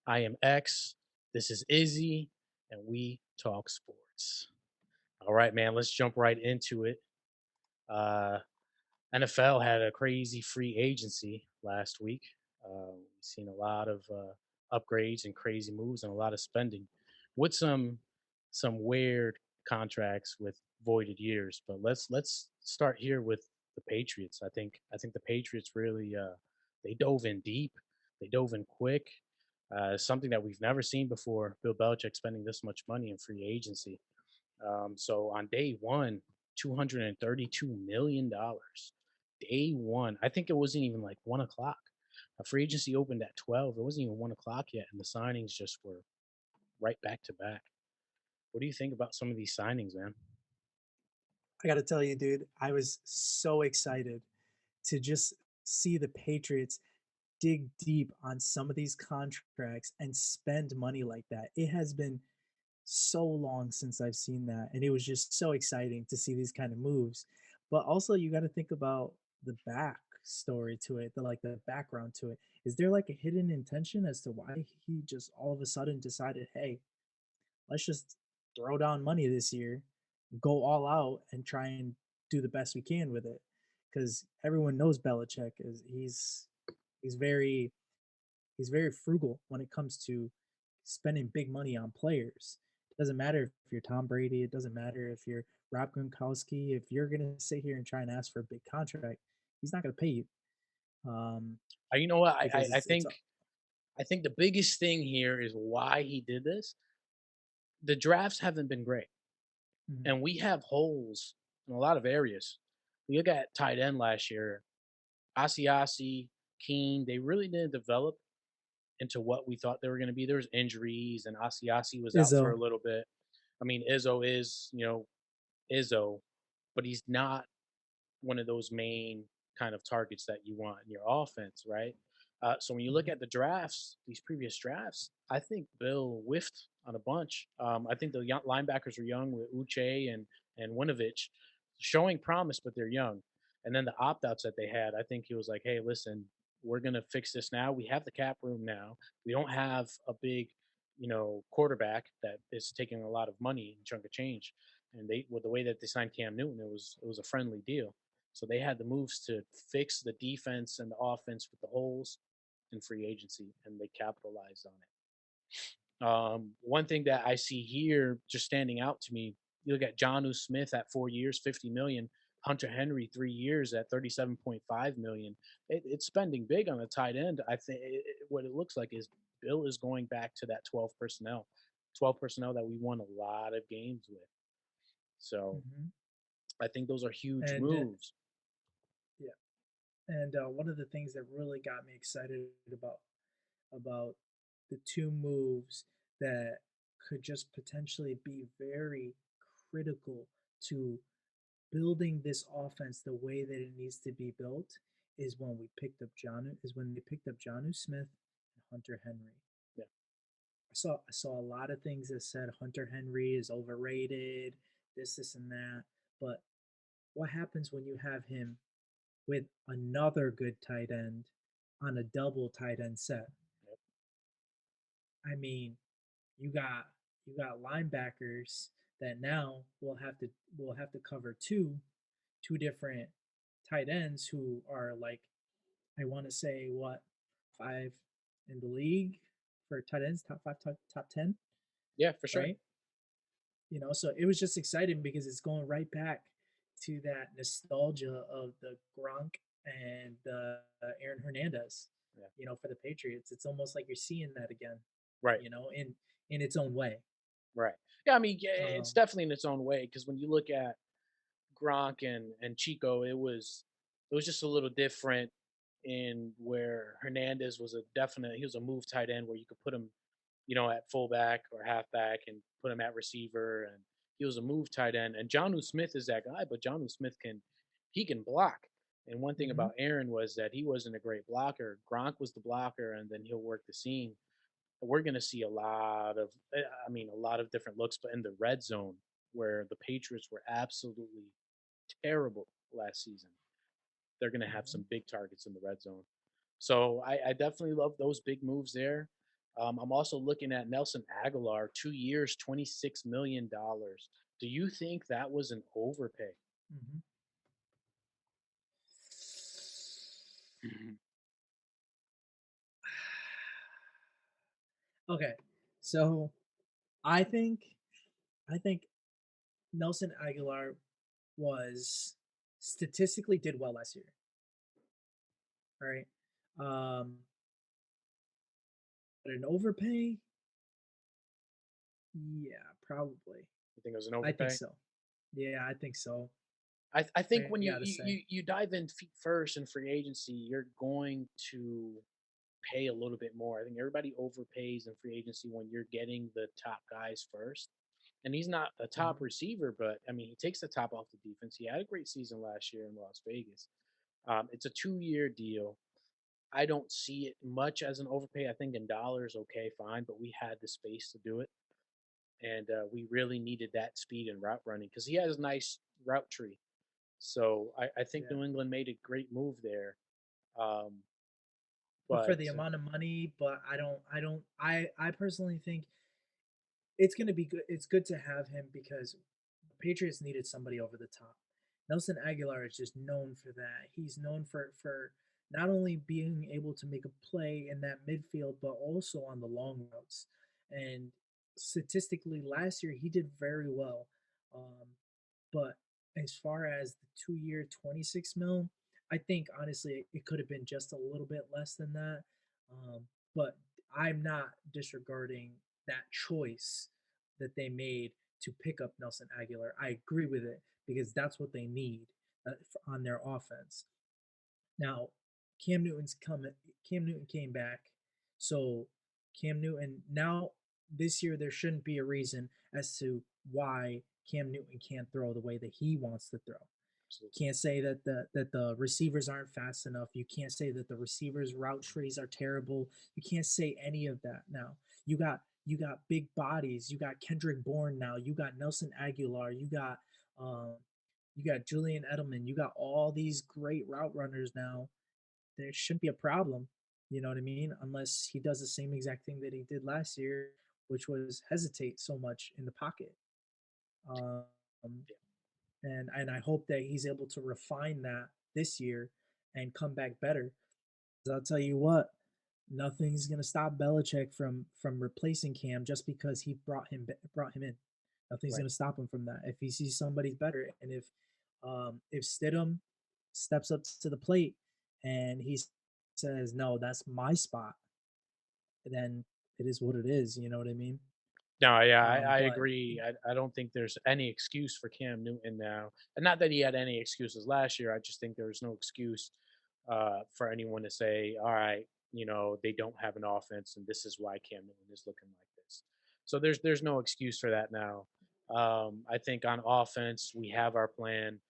I am X. This is Izzy, and we talk sports. All right, man, let's jump right into it. Uh, NFL had a crazy free agency last week. We've seen a lot of upgrades and crazy moves and a lot of spending with some weird contracts with voided years. But let's start here with the Patriots. I think the Patriots really they dove in deep. They dove in quick. Something that we've never seen before. Bill Belichick spending this much money in free agency. So on day one, $232 million. Day one, I think it wasn't even like 1 o'clock. A free agency opened at 12. It wasn't even 1 o'clock yet, and the signings just were right back to back. What do you think about some of these signings, man? I gotta tell you, dude, I was so excited to just see the Patriots dig deep on some of these contracts and spend money like that. It has been so long since I've seen that, and it was just so exciting to see these kind of moves. But also, you got to think about the back story to it, the background to it. Is there like a hidden intention as to why he just all of a sudden decided, hey, let's just throw down money this year, go all out, and try and do the best we can with it. Because everyone knows Belichick is he's very he's very frugal when it comes to spending big money on players. It doesn't matter if you're Tom Brady. It doesn't matter if you're Rob Gronkowski. If you're gonna sit here and try and ask for a big contract, he's not gonna pay you You know what? because it's I think the biggest thing here is why he did this. The drafts haven't been great, mhm. and we have holes in a lot of areas. You look at tight end last year, Asiasi, Keen, they really didn't develop into what we thought they were going to be. There was injuries, and Asiasi was out for Izzo. a little bit. I mean, Izzo is, Izzo, but he's not one of those main kind of targets that you want in your offense, right? So when you look Mhm. at the drafts, these previous drafts, I think Bill whiffed on a bunch. I think the linebackers are young with Uche and Winovich, showing promise, but they're young. And then the opt outs that they had, I think he was like, "Hey, listen, we're gonna fix this now. We have the cap room now. We don't have a big, quarterback that is taking a lot of money and chunk of change." And they, with the way that they signed Cam Newton, it was a friendly deal. So they had the moves to fix the defense and the offense with the holes in free agency, and they capitalized on it. One thing that I see here just standing out to me, you look at Johnu Smith at 4 years, 50 million. Hunter Henry 3 years at 37.5 million. It's spending big on the tight end. I think what it looks like is Bill is going back to that 12 personnel that we won a lot of games with. So Mhm. I think those are huge And moves. yeah, and one of the things that really got me excited about the two moves that could just potentially be very critical to building this offense the way that it needs to be built is when they picked up Johnu Smith and Hunter Henry. Yeah. I saw a lot of things that said Hunter Henry is overrated, this and that. But what happens when you have him with another good tight end on a double tight end set? I mean, you got you got linebackers that now will have to cover two different tight ends who are like I want to say what five in the league for tight ends, top five, top 10, Yeah, for sure. right? So it was just exciting because it's going right back to that nostalgia of the Gronk and the Aaron Hernandez, Yeah. for the Patriots. It's almost like you're seeing that again, Right. in its own way. Right. Yeah, I mean, yeah, it's Um, definitely in its own way because when you look at Gronk and Chico, it was just a little different in where Hernandez was he was a move tight end where you could put him, at fullback or halfback and put him at receiver, and he was a move tight end. And Johnu Smith is that guy, but Johnu Smith he can block. And one thing mhm, about Aaron was that he wasn't a great blocker. Gronk was the blocker, and then he'll work the seam. We're going to see a lot of different looks, but in the red zone where the Patriots were absolutely terrible last season, they're going to have mhm, some big targets in the red zone. So I definitely love those big moves there. I'm also looking at Nelson Aguilar, 2 years, $26 million. Do you think that was an overpay? Mhm. Mhm. Okay, so I think I think Nelson Aguilar was statistically did well last year, right? Um, but an overpay, yeah, probably. You think it was an I think overpay? so. Yeah, I think so. I think I when you gotta you say, you you dive in feet first in free agency, you're going to pay a little bit more. I think everybody overpays in free agency when you're getting the top guys first. And he's not a top mhm, receiver, but I mean, he takes the top off the defense. He had a great season last year in Las Vegas. It's a 2 year deal. I don't see it much as an overpay. I think in dollars, okay, fine, but we had the space to do it. And we really needed that speed and route running because he has a nice route tree. So I think yeah. New England made a great move there. Um, For but the amount of money, but I personally think it's gonna be good. It's good to have him because the Patriots needed somebody over the top. Nelson Aguilar is just known for that. He's known for not only being able to make a play in that midfield, but also on the long routes. And statistically, last year he did very well. Um, but as far as the 2 year, 26 mil, I think honestly it could have been just a little bit less than that. But I'm not disregarding that choice that they made to pick up Nelson Aguilar. I agree with it because that's what they need on their offense. Now, Cam Newton's coming. Cam Newton came back, so Cam Newton now this year there shouldn't be a reason as to why Cam Newton can't throw the way that he wants to throw. absolutely. Can't say that the receivers aren't fast enough. You can't say that the receivers route trees are terrible. You can't say any of that now. You got big bodies. You got Kendrick Bourne now. You got Nelson Aguilar. Um, you got Julian Edelman. You got all these great route runners now. There shouldn't be a problem. You know what I mean? Unless he does the same exact thing that he did last year, which was hesitate so much in the pocket. Um, and I hope that he's able to refine that this year and come back better. 'Cause I'll tell you what, nothing's gonna stop Belichick from replacing Cam just because he brought him in. Nothing's Right. gonna stop him from that. If he sees somebody's better, and if Stidham steps up to the plate and he says, "No, that's my spot," then it is what it is. You know what I mean? No, yeah, I But agree. I don't think there's any excuse for Cam Newton now, and not that he had any excuses last year. I just think there's no excuse for anyone to say, "All right, they don't have an offense, and this is why Cam Newton is looking like this." So there's no excuse for that now. I think on offense we have our plan.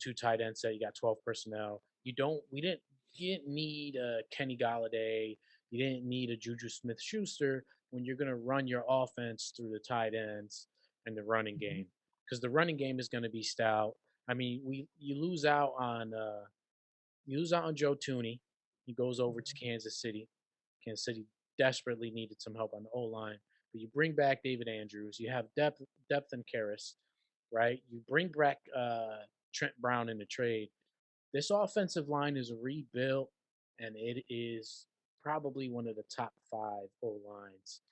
Two tight ends set. You got 12 personnel. You didn't need a Kenny Galladay. You didn't need a Juju Smith-Schuster when you're going to run your offense through the tight ends and the running mhm, game, because the running game is going to be stout. I mean, we you lose out on Joe Tooney. He goes over to mhm, Kansas City. Kansas City desperately needed some help on the O line, but you bring back David Andrews. You have depth in Karras, right? You bring back Trent Brown in the trade. This offensive line is rebuilt, and it is probably one of the top five O lines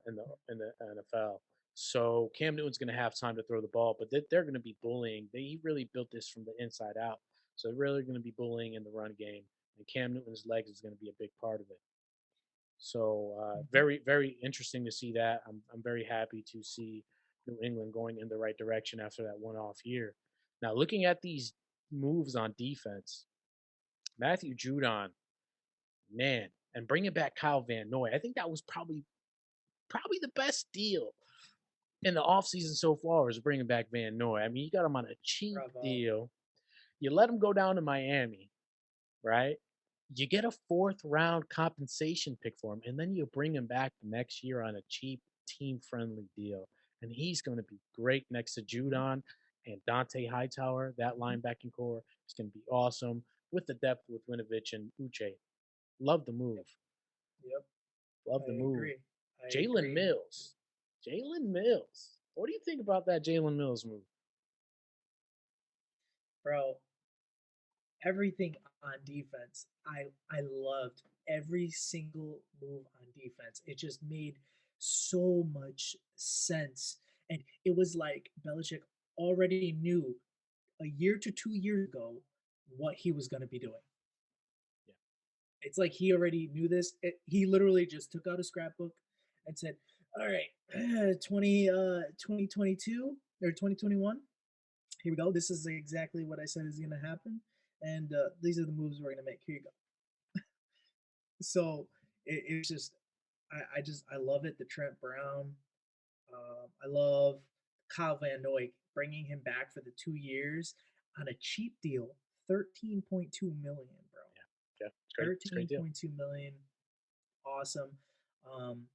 in the NFL. So Cam Newton's going to have time to throw the ball, but they're going to be bullying. He really built this from the inside out, so they're really going to be bullying in the run game, and Cam Newton's legs is going to be a big part of it. So mhm, very very interesting to see that. I'm very happy to see New England going in the right direction after that one off year. Now looking at these moves on defense, Matthew Judon, man, and bringing back Kyle Van Noy, I think that was probably the best deal in the offseason so far is bringing back Van Noy. I mean, you got him on a cheap bravo. deal. You let him go down to Miami, right? You get a fourth round compensation pick for him, and then you bring him back the next year on a cheap, team friendly deal. And he's going to be great next to Mhm, Judon and Dante Hightower. That mhm, linebacking core is going to be awesome with the depth with Winovich and Uche. Love the yep, move. yep. Love I the move. agree. I Jalen agree. Mills. Jalen Mills. What do you think about that Jalen Mills move? Bro, everything on defense. I loved every single move on defense. It just made so much sense. And it was like Belichick already knew a year to 2 years ago what he was going to be doing. Yeah. It's like he already knew this. He literally just took out a scrapbook and said, "All right, 2022 or 2021. Here we go. This is exactly what I said is going to happen, and these are the moves we're going to make. Here you go." So it was just, I love it. The Trent Brown, I love Kyle Van Noy bringing him back for the 2 years on a cheap deal, 13.2 million, bro. Yeah. Yeah. It's great. It's a great deal. 13.2 million, awesome. Um,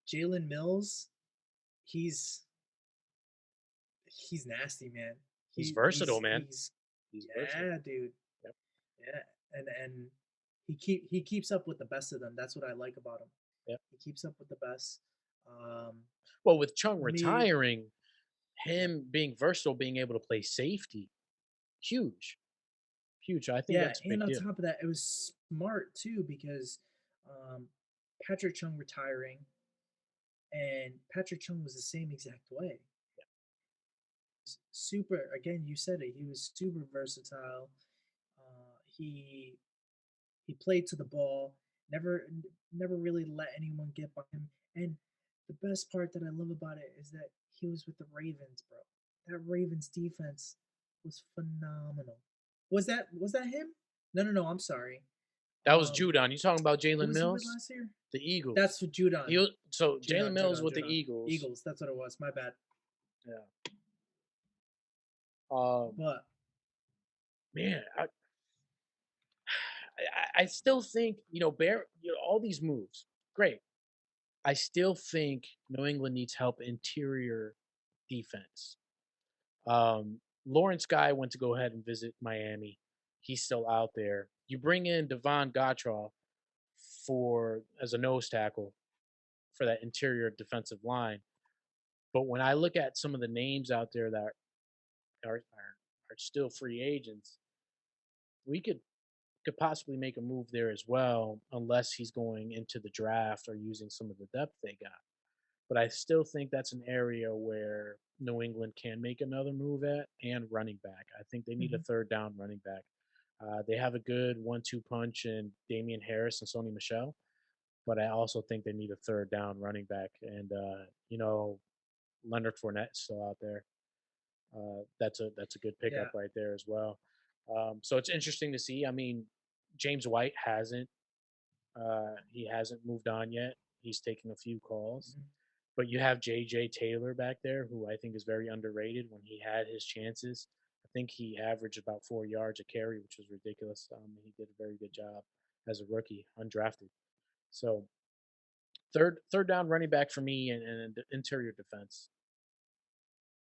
Jalen Mills, he's he's nasty, man. He's He versatile, he's man. he's He's versatile. yeah, dude. Yep. Yeah, and he keeps up with the best of them. That's what I like about him. Yep. He keeps up with the best. Um, Well, with Chung for me, retiring, yeah, him being versatile, being able to play safety, huge, huge. I think yeah, that's a and big on deal. top of that, it was smart too because um, Patrick Chung retiring, and Patrick Chung was the same exact way. Super. Again, you said it. He was super versatile. He played to the ball, never never really let anyone get by him. And the best part that I love about it is that he was with the Ravens, bro. That Ravens defense was phenomenal. Was that him? No, no, no. I'm sorry. That was Um, Judon. You talking about who Jalen was he with Mills? last year? The That's Eagles. for Judon. So Jalen Judon, Mills Judon, with the Judon. Eagles. Eagles. That's what it was. My bad. Yeah. Um, But man, I still think Bear. All these moves, great. I still think New England needs help interior defense. Lawrence Guy went to go ahead and visit Miami. He's still out there. You bring in Devon Gottschall for as a nose tackle for that interior defensive line. But when I look at some of the names out there that are still free agents, we could possibly make a move there as well, unless he's going into the draft or using some of the depth they got. But I still think that's an area where New England can make another move at and running back. I think they need a mhm. third down running back. They have a good 1-2 punch in Damian Harris and Sony Michelle, but I also think they need a third down running back. And Leonard Fournette's still out there. That's a good Yeah, pickup right there as well. So it's interesting to see. I mean, James White hasn't moved on yet. He's taking a few calls, mhm. but you have JJ Taylor back there, who I think is very underrated. When he had his chances, I think he averaged about 4 yards a carry, which was ridiculous. He did a very good job as a rookie, undrafted. So third down running back for me, and interior defense.